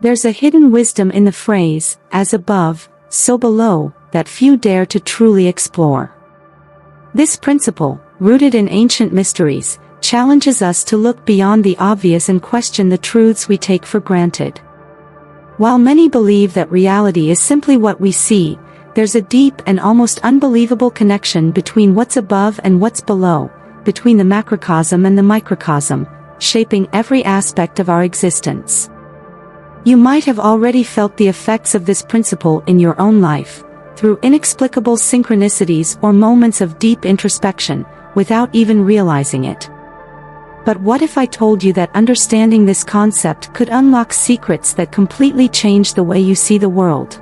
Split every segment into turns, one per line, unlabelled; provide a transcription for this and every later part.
There's a hidden wisdom in the phrase, as above, so below, that few dare to truly explore. This principle, rooted in ancient mysteries, challenges us to look beyond the obvious and question the truths we take for granted. While many believe that reality is simply what we see, there's a deep and almost unbelievable connection between what's above and what's below, between the macrocosm and the microcosm, shaping every aspect of our existence. You might have already felt the effects of this principle in your own life, through inexplicable synchronicities or moments of deep introspection, without even realizing it. But what if I told you that understanding this concept could unlock secrets that completely change the way you see the world?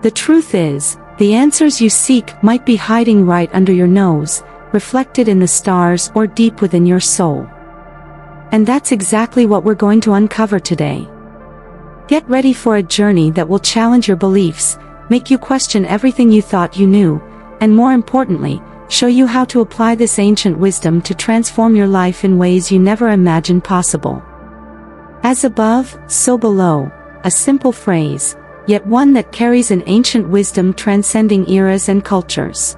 The truth is, the answers you seek might be hiding right under your nose, reflected in the stars or deep within your soul. And that's exactly what we're going to uncover today. Get ready for a journey that will challenge your beliefs, make you question everything you thought you knew, and more importantly, show you how to apply this ancient wisdom to transform your life in ways you never imagined possible. As above, so below, a simple phrase, yet one that carries an ancient wisdom transcending eras and cultures.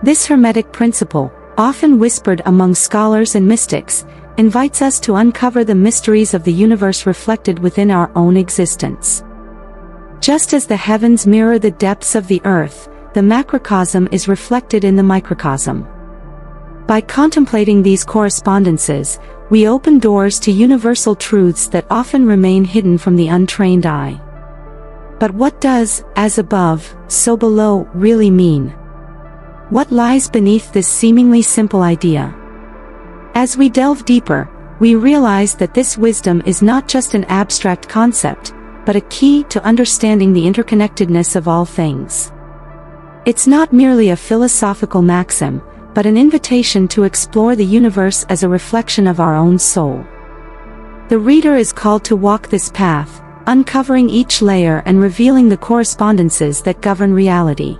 This Hermetic principle, often whispered among scholars and mystics, invites us to uncover the mysteries of the universe reflected within our own existence. Just as the heavens mirror the depths of the earth, the macrocosm is reflected in the microcosm. By contemplating these correspondences, we open doors to universal truths that often remain hidden from the untrained eye. But what does, as above, so below, really mean? What lies beneath this seemingly simple idea? As we delve deeper, we realize that this wisdom is not just an abstract concept, but a key to understanding the interconnectedness of all things. It's not merely a philosophical maxim, but an invitation to explore the universe as a reflection of our own soul. The reader is called to walk this path, uncovering each layer and revealing the correspondences that govern reality.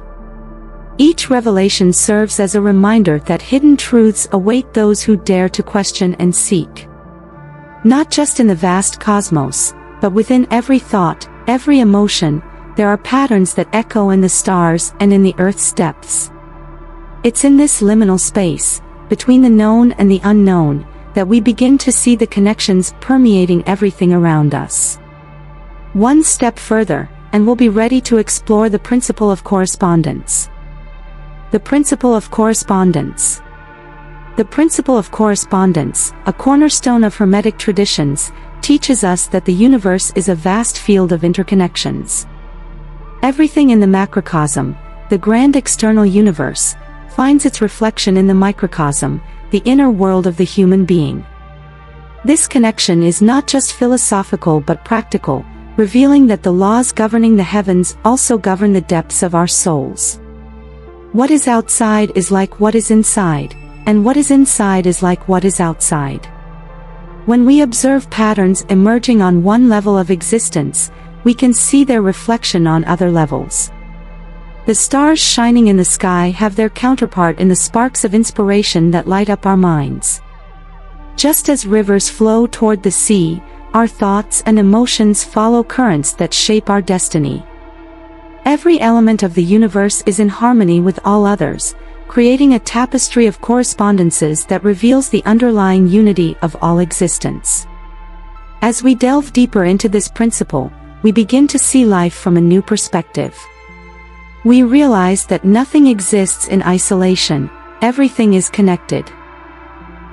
Each revelation serves as a reminder that hidden truths await those who dare to question and seek. Not just in the vast cosmos, but within every thought, every emotion, there are patterns that echo in the stars and in the earth's depths. It's in this liminal space, between the known and the unknown, that we begin to see the connections permeating everything around us. One step further, and we'll be ready to explore the principle of correspondence. The principle of correspondence. The principle of correspondence, a cornerstone of Hermetic traditions, teaches us that the universe is a vast field of interconnections. Everything in the macrocosm, the grand external universe, finds its reflection in the microcosm, the inner world of the human being. This connection is not just philosophical but practical, revealing that the laws governing the heavens also govern the depths of our souls. What is outside is like what is inside, and what is inside is like what is outside. When we observe patterns emerging on one level of existence, we can see their reflection on other levels. The stars shining in the sky have their counterpart in the sparks of inspiration that light up our minds. Just as rivers flow toward the sea, our thoughts and emotions follow currents that shape our destiny. Every element of the universe is in harmony with all others, creating a tapestry of correspondences that reveals the underlying unity of all existence. As we delve deeper into this principle, we begin to see life from a new perspective. We realize that nothing exists in isolation, everything is connected.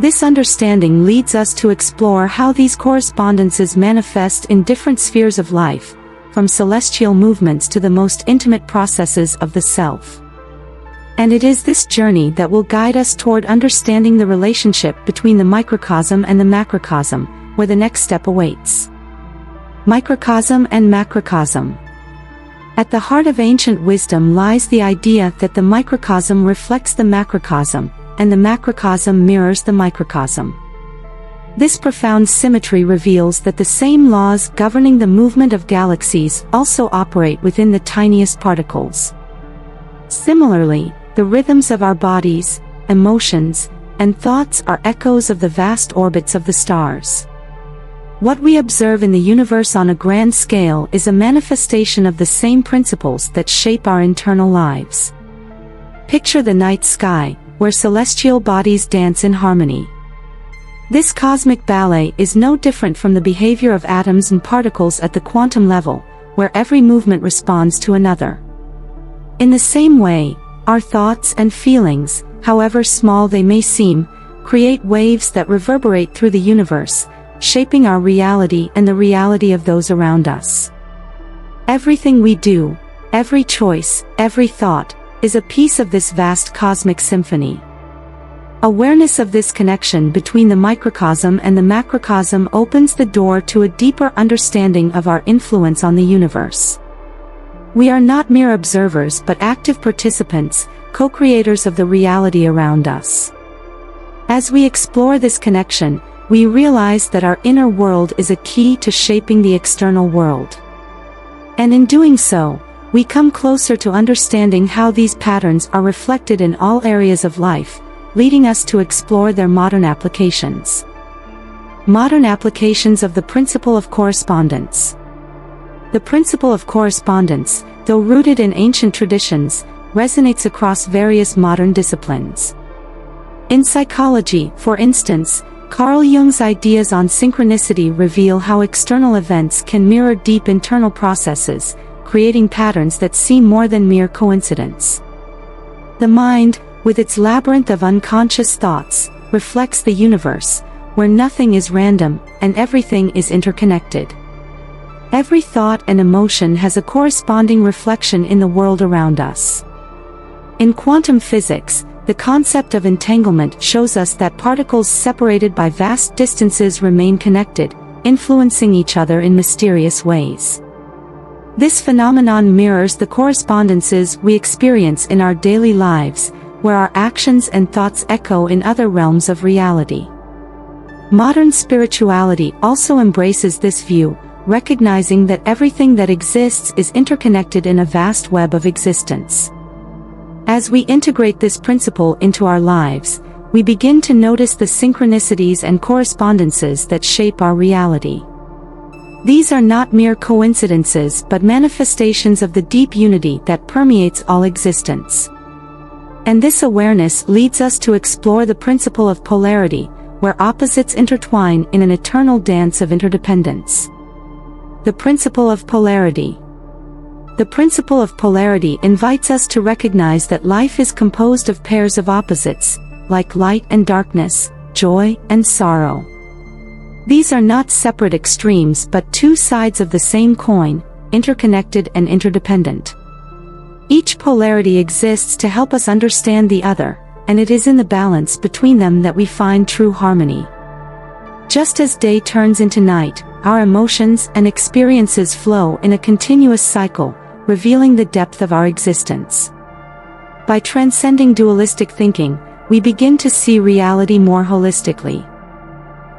This understanding leads us to explore how these correspondences manifest in different spheres of life, from celestial movements to the most intimate processes of the self. And it is this journey that will guide us toward understanding the relationship between the microcosm and the macrocosm, where the next step awaits. Microcosm and macrocosm. At the heart of ancient wisdom lies the idea that the microcosm reflects the macrocosm, and the macrocosm mirrors the microcosm. This profound symmetry reveals that the same laws governing the movement of galaxies also operate within the tiniest particles. Similarly, the rhythms of our bodies, emotions, and thoughts are echoes of the vast orbits of the stars. What we observe in the universe on a grand scale is a manifestation of the same principles that shape our internal lives. Picture the night sky, where celestial bodies dance in harmony. This cosmic ballet is no different from the behavior of atoms and particles at the quantum level, where every movement responds to another. In the same way, our thoughts and feelings, however small they may seem, create waves that reverberate through the universe, shaping our reality and the reality of those around us. Everything we do, every choice, every thought, is a piece of this vast cosmic symphony. Awareness of this connection between the microcosm and the macrocosm opens the door to a deeper understanding of our influence on the universe. We are not mere observers but active participants, co-creators of the reality around us. As we explore this connection, we realize that our inner world is a key to shaping the external world. And in doing so, we come closer to understanding how these patterns are reflected in all areas of life, leading us to explore their modern applications. Modern applications of the principle of correspondence. The principle of correspondence, though rooted in ancient traditions, resonates across various modern disciplines. In psychology, for instance, Carl Jung's ideas on synchronicity reveal how external events can mirror deep internal processes, creating patterns that seem more than mere coincidence. The mind, with its labyrinth of unconscious thoughts, reflects the universe, where nothing is random and everything is interconnected. Every thought and emotion has a corresponding reflection in the world around us. In quantum physics, the concept of entanglement shows us that particles separated by vast distances remain connected, influencing each other in mysterious ways. This phenomenon mirrors the correspondences we experience in our daily lives, where our actions and thoughts echo in other realms of reality. Modern spirituality also embraces this view, recognizing that everything that exists is interconnected in a vast web of existence. As we integrate this principle into our lives, we begin to notice the synchronicities and correspondences that shape our reality. These are not mere coincidences but manifestations of the deep unity that permeates all existence. And this awareness leads us to explore the principle of polarity, where opposites intertwine in an eternal dance of interdependence. The principle of polarity. The principle of polarity invites us to recognize that life is composed of pairs of opposites, like light and darkness, joy and sorrow. These are not separate extremes but two sides of the same coin, interconnected and interdependent. Each polarity exists to help us understand the other, and it is in the balance between them that we find true harmony. Just as day turns into night, our emotions and experiences flow in a continuous cycle, revealing the depth of our existence. By transcending dualistic thinking, we begin to see reality more holistically.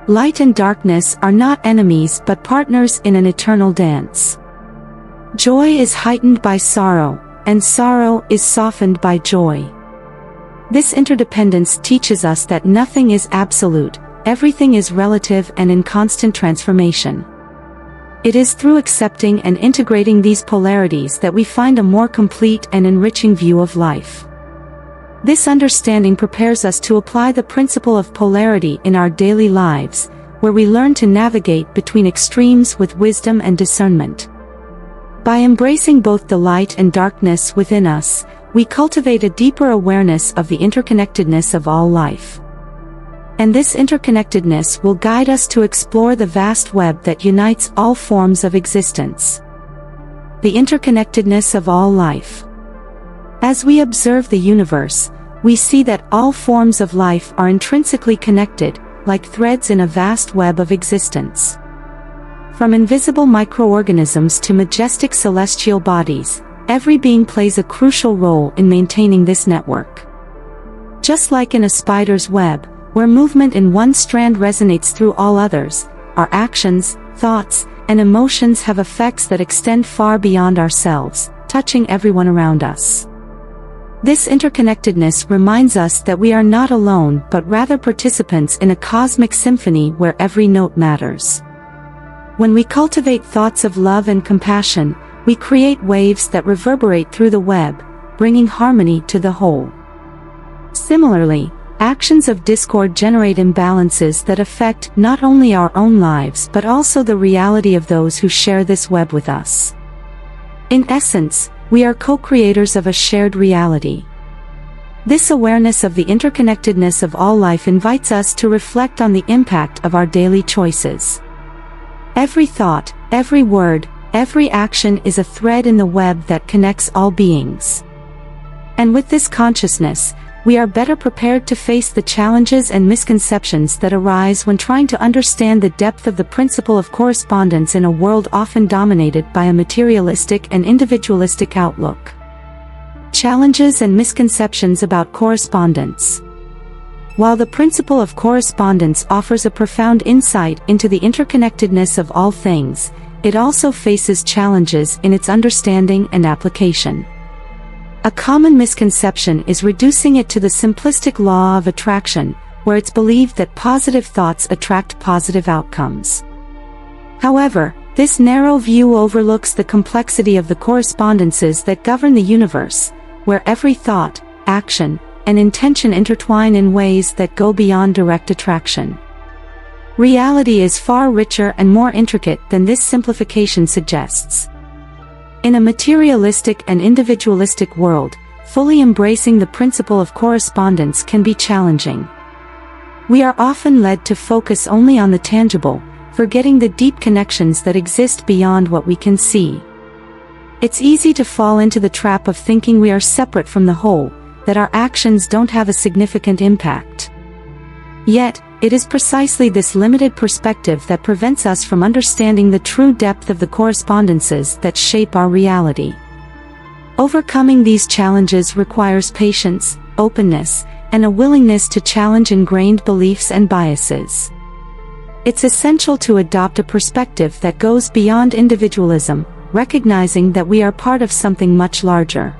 Light and darkness are not enemies but partners in an eternal dance. Joy is heightened by sorrow, and sorrow is softened by joy. This interdependence teaches us that nothing is absolute, everything is relative and in constant transformation. It is through accepting and integrating these polarities that we find a more complete and enriching view of life. This understanding prepares us to apply the principle of polarity in our daily lives, where we learn to navigate between extremes with wisdom and discernment. By embracing both the light and darkness within us, we cultivate a deeper awareness of the interconnectedness of all life. And this interconnectedness will guide us to explore the vast web that unites all forms of existence. The interconnectedness of all life. As we observe the universe, we see that all forms of life are intrinsically connected, like threads in a vast web of existence. From invisible microorganisms to majestic celestial bodies, every being plays a crucial role in maintaining this network. Just like in a spider's web, where movement in one strand resonates through all others, our actions, thoughts, and emotions have effects that extend far beyond ourselves, touching everyone around us. This interconnectedness reminds us that we are not alone but rather participants in a cosmic symphony where every note matters. When we cultivate thoughts of love and compassion, we create waves that reverberate through the web, bringing harmony to the whole. Similarly, actions of discord generate imbalances that affect not only our own lives but also the reality of those who share this web with us. In essence, we are co-creators of a shared reality. This awareness of the interconnectedness of all life invites us to reflect on the impact of our daily choices. Every thought, every word, every action is a thread in the web that connects all beings. And with this consciousness, we are better prepared to face the challenges and misconceptions that arise when trying to understand the depth of the principle of correspondence in a world often dominated by a materialistic and individualistic outlook. Challenges and misconceptions about correspondence. While the principle of correspondence offers a profound insight into the interconnectedness of all things, it also faces challenges in its understanding and application. A common misconception is reducing it to the simplistic law of attraction, where it's believed that positive thoughts attract positive outcomes. However, this narrow view overlooks the complexity of the correspondences that govern the universe, where every thought, action, and intention intertwine in ways that go beyond direct attraction. Reality is far richer and more intricate than this simplification suggests. In a materialistic and individualistic world, fully embracing the principle of correspondence can be challenging. We are often led to focus only on the tangible, forgetting the deep connections that exist beyond what we can see. It's easy to fall into the trap of thinking we are separate from the whole, that our actions don't have a significant impact. Yet, it is precisely this limited perspective that prevents us from understanding the true depth of the correspondences that shape our reality. Overcoming these challenges requires patience, openness, and a willingness to challenge ingrained beliefs and biases. It's essential to adopt a perspective that goes beyond individualism, recognizing that we are part of something much larger.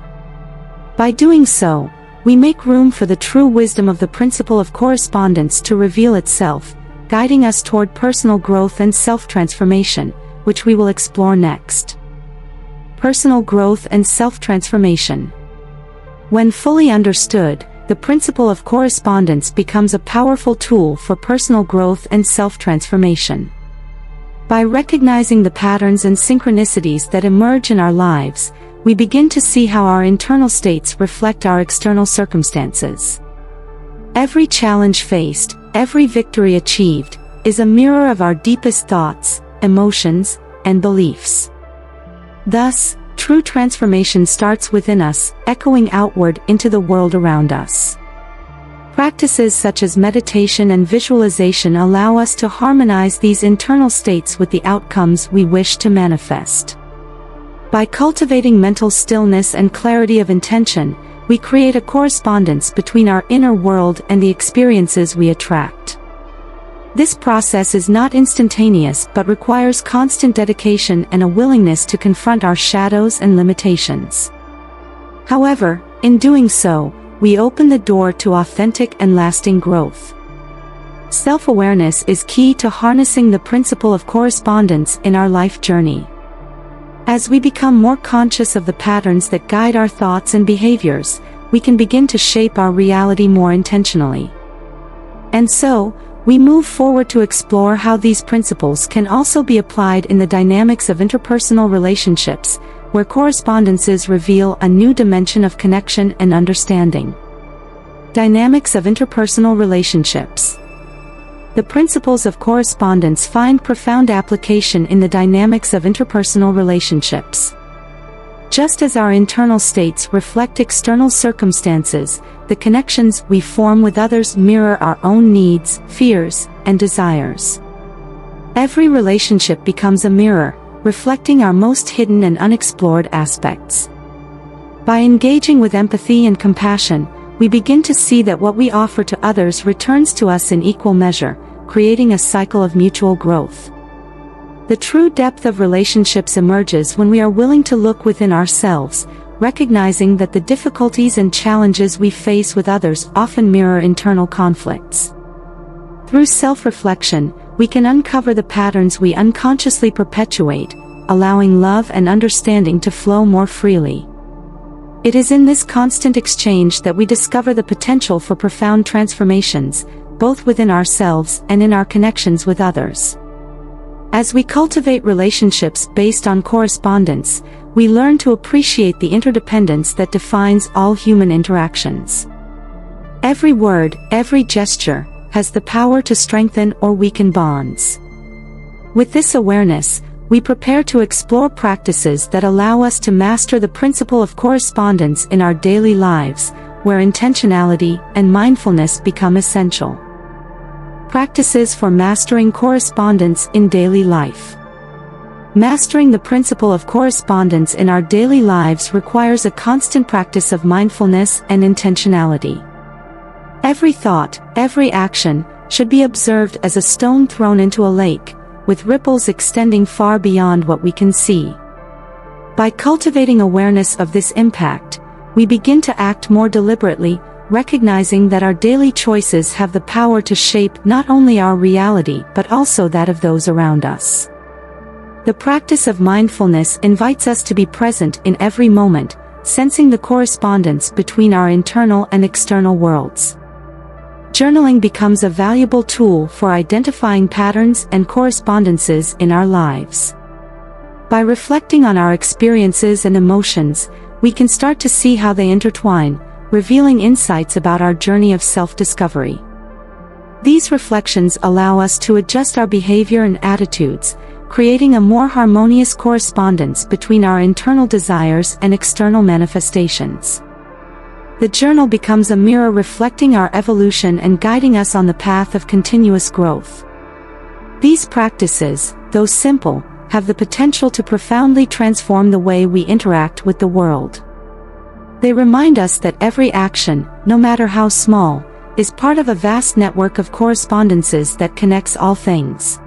By doing so, we make room for the true wisdom of the principle of correspondence to reveal itself, guiding us toward personal growth and self-transformation, which we will explore next. Personal growth and self-transformation. When fully understood, the principle of correspondence becomes a powerful tool for personal growth and self-transformation. By recognizing the patterns and synchronicities that emerge in our lives, we begin to see how our internal states reflect our external circumstances. Every challenge faced, every victory achieved, is a mirror of our deepest thoughts, emotions, and beliefs. Thus, true transformation starts within us, echoing outward into the world around us. Practices such as meditation and visualization allow us to harmonize these internal states with the outcomes we wish to manifest. By cultivating mental stillness and clarity of intention, we create a correspondence between our inner world and the experiences we attract. This process is not instantaneous but requires constant dedication and a willingness to confront our shadows and limitations. However, in doing so, we open the door to authentic and lasting growth. Self-awareness is key to harnessing the principle of correspondence in our life journey. As we become more conscious of the patterns that guide our thoughts and behaviors, we can begin to shape our reality more intentionally. And so, we move forward to explore how these principles can also be applied in the dynamics of interpersonal relationships, where correspondences reveal a new dimension of connection and understanding. Dynamics of interpersonal relationships. The principles of correspondence find profound application in the dynamics of interpersonal relationships. Just as our internal states reflect external circumstances, the connections we form with others mirror our own needs, fears, and desires. Every relationship becomes a mirror, reflecting our most hidden and unexplored aspects. By engaging with empathy and compassion, we begin to see that what we offer to others returns to us in equal measure, creating a cycle of mutual growth. The true depth of relationships emerges when we are willing to look within ourselves, recognizing that the difficulties and challenges we face with others often mirror internal conflicts. Through self-reflection, we can uncover the patterns we unconsciously perpetuate, allowing love and understanding to flow more freely. It is in this constant exchange that we discover the potential for profound transformations, both within ourselves and in our connections with others. As we cultivate relationships based on correspondence, we learn to appreciate the interdependence that defines all human interactions. Every word, every gesture, has the power to strengthen or weaken bonds. With this awareness, we prepare to explore practices that allow us to master the principle of correspondence in our daily lives, where intentionality and mindfulness become essential. Practices for mastering correspondence in daily life. Mastering the principle of correspondence in our daily lives requires a constant practice of mindfulness and intentionality. Every thought, every action, should be observed as a stone thrown into a lake, with ripples extending far beyond what we can see. By cultivating awareness of this impact, we begin to act more deliberately, recognizing that our daily choices have the power to shape not only our reality but also that of those around us. The practice of mindfulness invites us to be present in every moment, sensing the correspondence between our internal and external worlds. Journaling becomes a valuable tool for identifying patterns and correspondences in our lives. By reflecting on our experiences and emotions, we can start to see how they intertwine, revealing insights about our journey of self-discovery. These reflections allow us to adjust our behavior and attitudes, creating a more harmonious correspondence between our internal desires and external manifestations. The journal becomes a mirror reflecting our evolution and guiding us on the path of continuous growth. These practices, though simple, have the potential to profoundly transform the way we interact with the world. They remind us that every action, no matter how small, is part of a vast network of correspondences that connects all things.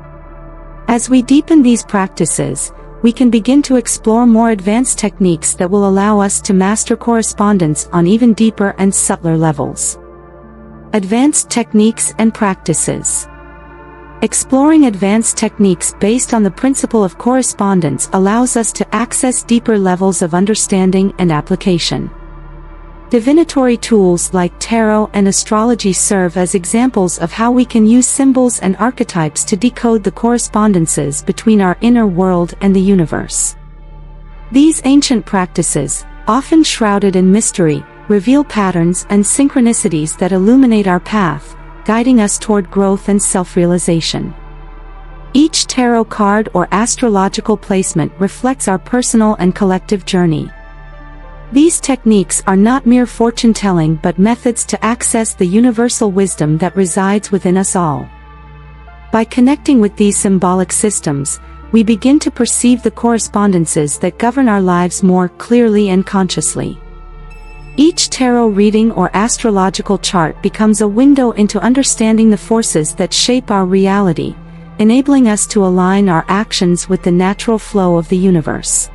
As we deepen these practices, we can begin to explore more advanced techniques that will allow us to master correspondence on even deeper and subtler levels. Advanced techniques and practices. Exploring advanced techniques based on the principle of correspondence allows us to access deeper levels of understanding and application. Divinatory tools like tarot and astrology serve as examples of how we can use symbols and archetypes to decode the correspondences between our inner world and the universe. These ancient practices, often shrouded in mystery, reveal patterns and synchronicities that illuminate our path, guiding us toward growth and self-realization. Each tarot card or astrological placement reflects our personal and collective journey. These techniques are not mere fortune-telling but methods to access the universal wisdom that resides within us all. By connecting with these symbolic systems, we begin to perceive the correspondences that govern our lives more clearly and consciously. Each tarot reading or astrological chart becomes a window into understanding the forces that shape our reality, enabling us to align our actions with the natural flow of the universe.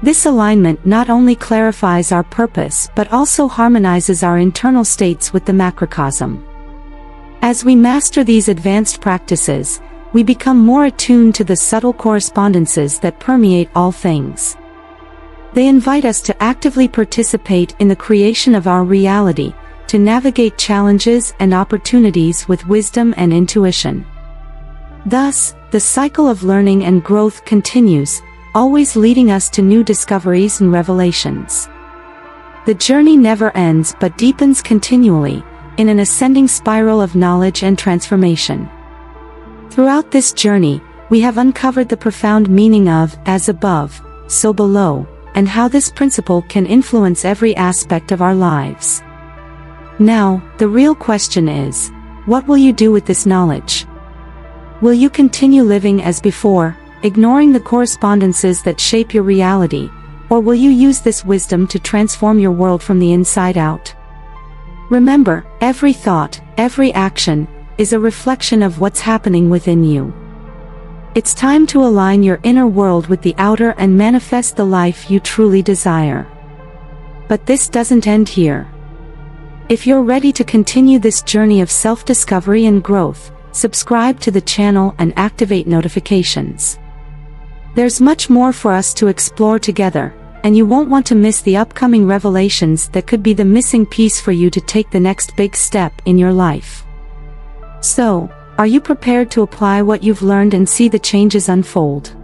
This alignment not only clarifies our purpose but also harmonizes our internal states with the macrocosm. As we master these advanced practices, we become more attuned to the subtle correspondences that permeate all things. They invite us to actively participate in the creation of our reality, to navigate challenges and opportunities with wisdom and intuition. Thus, the cycle of learning and growth continues, always leading us to new discoveries and revelations. The journey never ends but deepens continually, in an ascending spiral of knowledge and transformation. Throughout this journey, we have uncovered the profound meaning of "as above, so below," and how this principle can influence every aspect of our lives. Now, the real question is, what will you do with this knowledge? Will you continue living as before, ignoring the correspondences that shape your reality, or will you use this wisdom to transform your world from the inside out? Remember, every thought, every action, is a reflection of what's happening within you. It's time to align your inner world with the outer and manifest the life you truly desire. But this doesn't end here. If you're ready to continue this journey of self-discovery and growth, subscribe to the channel and activate notifications. There's much more for us to explore together, and you won't want to miss the upcoming revelations that could be the missing piece for you to take the next big step in your life. So, are you prepared to apply what you've learned and see the changes unfold?